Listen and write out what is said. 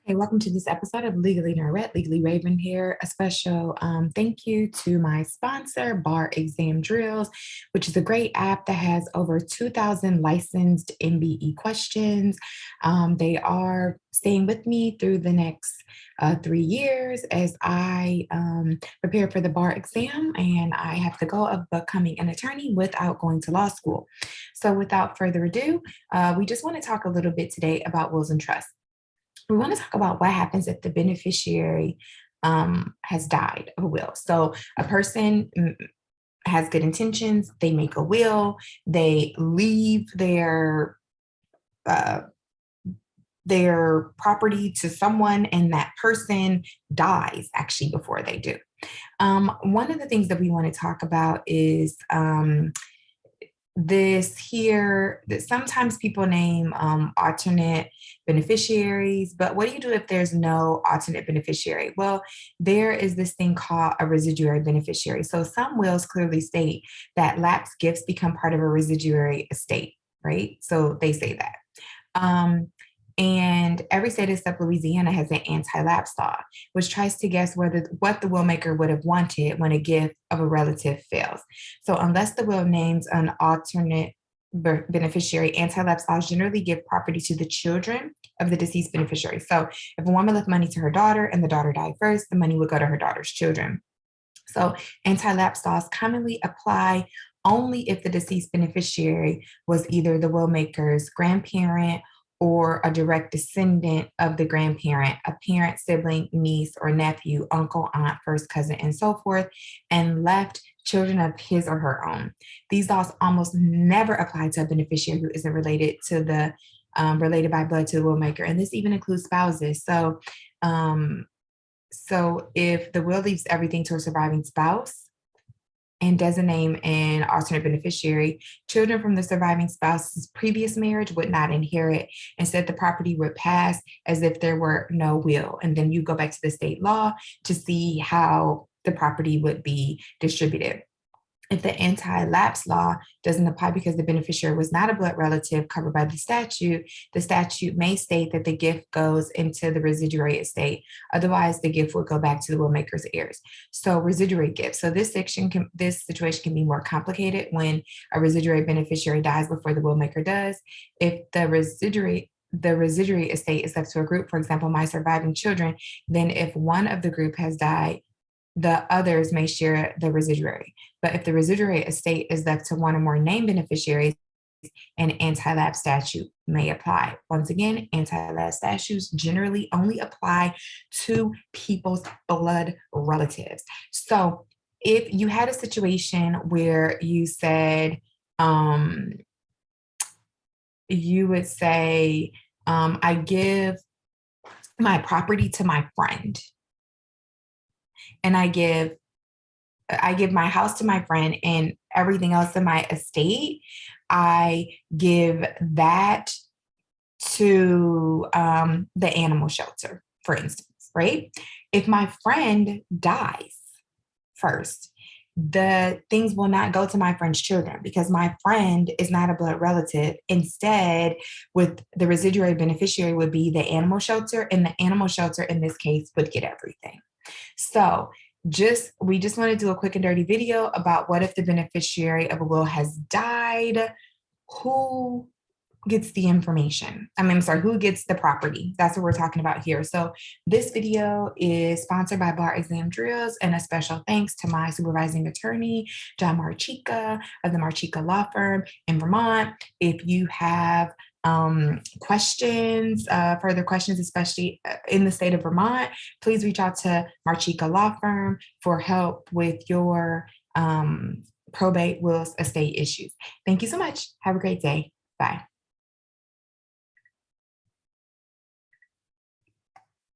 Hey, welcome to this episode of Legally Nerd, Legally Raven here. A special thank you to my sponsor, Bar Exam Drills, which is a great app that has over 2,000 licensed MBE questions. They are staying with me through the next 3 years as I prepare for the bar exam, and I have the goal of becoming an attorney without going to law school. So, without further ado, we just want to talk a little bit today about wills and trusts. We want to talk about what happens if the beneficiary has died of a will. So a person has good intentions, they make a will, they leave uh, their property to someone, and that person dies actually before they do. One of the things that we want to talk about is this here that sometimes people name alternate beneficiaries, but what do you do if there's no alternate beneficiary? Well, there is this thing called a residuary beneficiary. So some wills clearly state that lapsed gifts become part of a residuary estate, right? So they say that. Um, and every state except Louisiana has an anti-lapse law, which tries to guess what the will maker would have wanted when a gift of a relative fails. So unless the will names an alternate beneficiary, anti-lapse laws generally give property to the children of the deceased beneficiary. So if a woman left money to her daughter and the daughter died first, the money would go to her daughter's children. So anti-lapse laws commonly apply only if the deceased beneficiary was either the will maker's grandparent or a direct descendant of the grandparent, a parent, sibling, niece, or nephew, uncle, aunt, first cousin, and so forth, and left children of his or her own. These laws almost never apply to a beneficiary who isn't related by blood to the will maker, and this even includes spouses. So if the will leaves everything to a surviving spouse and doesn't name an alternate beneficiary, children from the surviving spouse's previous marriage would not inherit. Instead, the property would pass as if there were no will. And then you go back to the state law to see how the property would be distributed. If the anti-lapse law doesn't apply because the beneficiary was not a blood relative covered by the statute may state that the gift goes into the residuary estate. Otherwise, the gift would go back to the will maker's heirs. So residuary gifts. So this situation can be more complicated when a residuary beneficiary dies before the will maker does. If the residuary estate is left to a group, for example, my surviving children, then if one of the group has died, the others may share the residuary. But if the residuary estate is left to one or more named beneficiaries, an anti-lapse statute may apply. Once again, anti-lapse statutes generally only apply to people's blood relatives. So if you had a situation where you said, you would say, I give my property to my friend, and I give my house to my friend, and everything else in my estate, I give that to the animal shelter, for instance, right? If my friend dies first, the things will not go to my friend's children because my friend is not a blood relative. Instead, with the residuary beneficiary would be the animal shelter, and the animal shelter in this case would get everything. So we just want to do a quick and dirty video about what if the beneficiary of a will has died, who gets the information? I'm sorry, who gets the property? That's what we're talking about here. So this video is sponsored by Bar Exam Drills, and a special thanks to my supervising attorney, John Marchica of the Marchica Law Firm in Vermont. If you have further questions, especially in the state of Vermont, please reach out to Marchica Law Firm for help with your probate, wills, estate issues. Thank you so much. Have a great day. Bye.